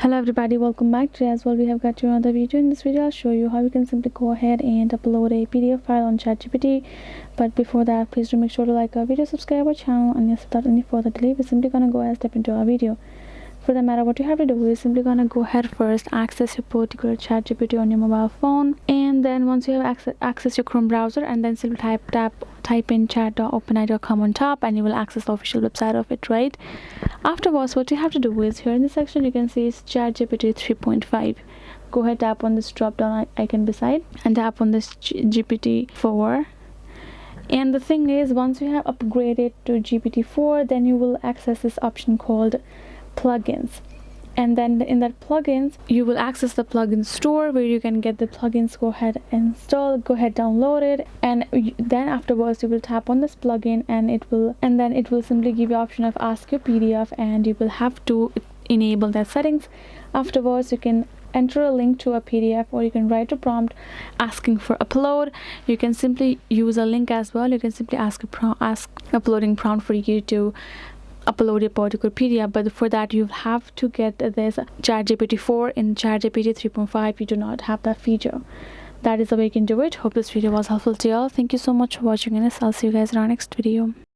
Hello everybody, welcome back. Today as well we have got you another video. In this video I'll show you how you can simply go ahead and upload a PDF file on ChatGPT. But before that, please do make sure to like our video, subscribe our channel, and yes, without any further delay, we're simply gonna go ahead and step into our video. For that matter, what you have to do is simply gonna go ahead first, access your particular ChatGPT on your mobile phone, and then once you have access your Chrome browser, and then simply type in chat.openai.com on top, and you will access the official website of it, right? Afterwards, what you have to do is, here in this section you can see is ChatGPT 3.5. Go ahead, tap on this drop down icon beside and tap on this GPT-4. And the thing is, once you have upgraded to GPT-4, then you will access this option called plugins, and then in that plugins you will access the plugin store where you can get the plugins. Go ahead and install, go ahead, download it, and then afterwards you will tap on this plugin, and it will simply give you option of ask your PDF, and you will have to enable that settings. Afterwards you can enter a link to a PDF, or you can write a prompt asking for upload. You can simply use a link as well. You can simply ask uploading prompt for you to upload a particular PDF, but for that you have to get this ChatGPT 4. In ChatGPT 3.5 you do not have that feature. That is the way you can do it. Hope this video was helpful to you all. Thank you so much for watching, and I'll see you guys in our next video.